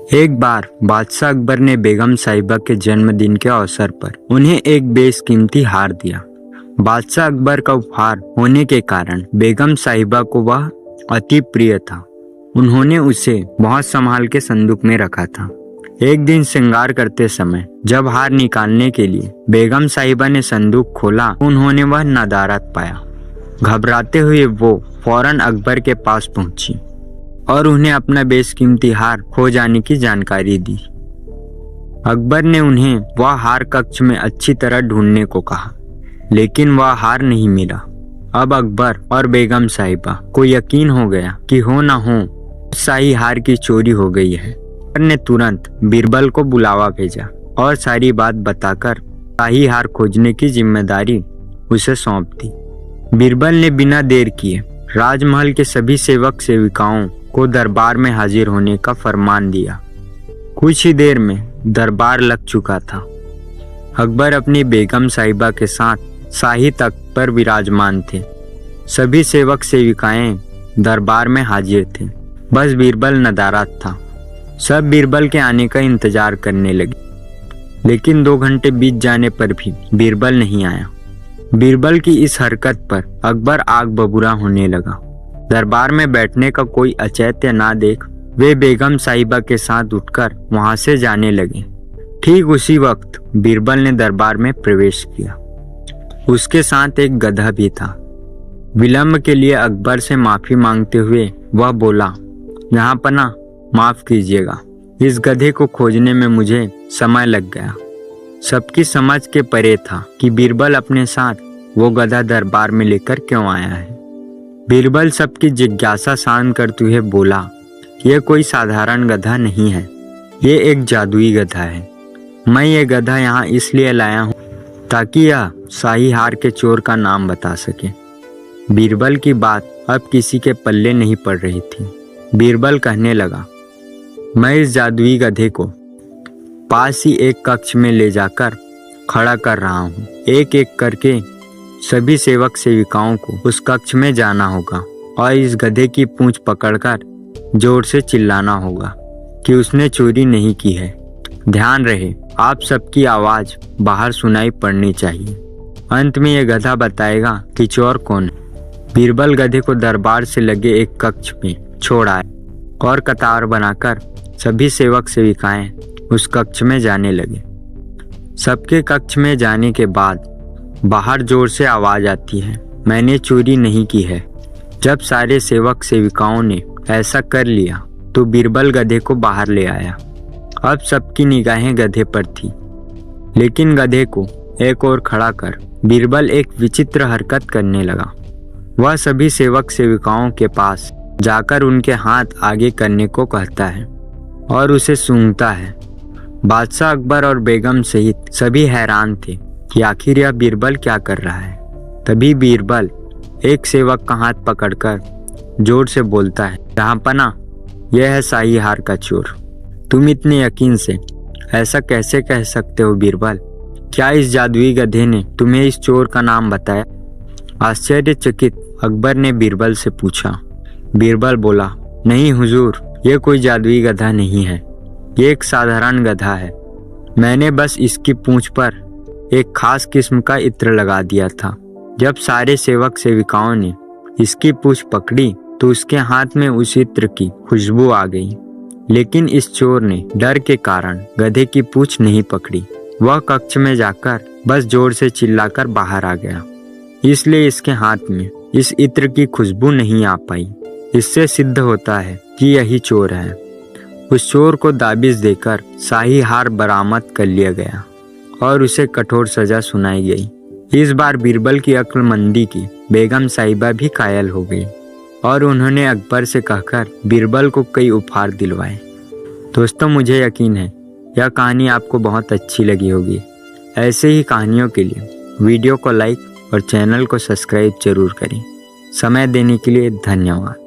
एक बार बादशाह अकबर ने बेगम साहिबा के जन्मदिन के अवसर पर उन्हें एक बेशकीमती हार दिया। बादशाह अकबर का उपहार होने के कारण बेगम साहिबा को वह अति प्रिय था। उन्होंने उसे बहुत संभाल के संदूक में रखा था। एक दिन श्रृंगार करते समय जब हार निकालने के लिए बेगम साहिबा ने संदूक खोला, उन्होंने वह नदारद पाया। घबराते हुए वो फौरन अकबर के पास पहुंची और उन्हें अपना बेशकीमती हार खो जाने की जानकारी दी। अकबर ने उन्हें वह हार कक्ष में अच्छी तरह ढूंढने को कहा, लेकिन वह हार नहीं मिला। अब अकबर और बेगम साहिबा को यकीन हो गया कि हो न हो शाही हार की चोरी हो गई है। अकबर ने तुरंत बीरबल को बुलावा भेजा और सारी बात बताकर शाही हार खोजने की जिम्मेदारी उसे सौंप दी। बीरबल ने बिना देर किए राजमहल के सभी सेवक सेविकाओं को दरबार में हाजिर होने का फरमान दिया। कुछ ही देर में दरबार लग चुका था। अकबर अपनी बेगम साहिबा के साथ शाही तख्त पर विराजमान थे। सभी सेवक सेविकाएं दरबार में हाजिर थे। बस बीरबल नदारद था। सब बीरबल के आने का इंतजार करने लगे, लेकिन 2 घंटे बीत जाने पर भी बीरबल नहीं आया। बीरबल की इस हरकत पर अकबर आग बबूला होने लगा। दरबार में बैठने का कोई औचित्य ना देख वे बेगम साहिबा के साथ उठकर वहां से जाने लगे। ठीक उसी वक्त बीरबल ने दरबार में प्रवेश किया। उसके साथ एक गधा भी था। विलंब के लिए अकबर से माफी मांगते हुए वह बोला, जहांपना माफ कीजिएगा, इस गधे को खोजने में मुझे समय लग गया। सबकी समझ के परे था कि बीरबल अपने साथ वो गधा दरबार में लेकर क्यों आया है। बीरबल सबकी जिज्ञासा शांत करते हुए बोला, यह कोई साधारण गधा नहीं है, ये एक जादुई गधा है। मैं ये गधा यहाँ इसलिए लाया हूँ ताकि यह शाही हार के चोर का नाम बता सके। बीरबल की बात अब किसी के पल्ले नहीं पड़ रही थी। बीरबल कहने लगा, मैं इस जादुई गधे को पास ही एक कक्ष में ले जाकर खड़ा कर रहा हूँ। एक एक करके सभी सेवक सेविकाओं को उस कक्ष में जाना होगा और इस गधे की पूंछ पकड़कर जोर से चिल्लाना होगा कि उसने चोरी नहीं की है। ध्यान रहे, आप सबकी आवाज बाहर सुनाई पड़नी चाहिए। अंत में यह गधा बताएगा कि चोर कौन है। बीरबल गधे को दरबार से लगे एक कक्ष में छोड़ आए और कतार बनाकर सभी सेवक सेविकाएं उस कक्ष में जाने लगे। सबके कक्ष में जाने के बाद बाहर जोर से आवाज आती है, मैंने चोरी नहीं की है। जब सारे सेवक सेविकाओं ने ऐसा कर लिया तो बीरबल गधे को बाहर ले आया। अब सबकी निगाहें गधे पर थी, लेकिन गधे को एक और खड़ा कर बीरबल एक विचित्र हरकत करने लगा। वह सभी सेवक सेविकाओं के पास जाकर उनके हाथ आगे करने को कहता है और उसे सूंघता है। बादशाह अकबर और बेगम सहित सभी हैरान थे कि आखिर यह बीरबल क्या कर रहा है। तभी बीरबल एक सेवक का हाथ पकड़कर जोर से बोलता है, जहांपना, यह है शाही हार का चोर। तुम इतने यकीन से ऐसा कैसे कह सकते हो बीरबल? क्या इस जादुई गधे ने तुम्हें इस चोर का नाम बताया? आश्चर्यचकित अकबर ने बीरबल से पूछा। बीरबल बोला, नहीं हुजूर, यह कोई जादुई गधा नहीं है, ये एक साधारण गधा है। मैंने बस इसकी पूंछ पर एक खास किस्म का इत्र लगा दिया था। जब सारे सेवक सेविकाओं ने इसकी पूंछ पकड़ी तो उसके हाथ में उस इत्र की खुशबू आ गई, लेकिन इस चोर ने डर के कारण गधे की पूंछ नहीं पकड़ी। वह कक्ष में जाकर बस जोर से चिल्लाकर बाहर आ गया, इसलिए इसके हाथ में इस इत्र की खुशबू नहीं आ पाई। इससे सिद्ध होता है कि यही चोर है। उस चोर को दाबिश देकर शाही हार बरामद कर लिया गया और उसे कठोर सजा सुनाई गई। इस बार बीरबल की अक्लमंदी की बेगम साहिबा भी कायल हो गई और उन्होंने अकबर से कहकर बीरबल को कई उपहार दिलवाए। दोस्तों, मुझे यकीन है यह कहानी आपको बहुत अच्छी लगी होगी। ऐसे ही कहानियों के लिए वीडियो को लाइक और चैनल को सब्सक्राइब जरूर करें। समय देने के लिए धन्यवाद।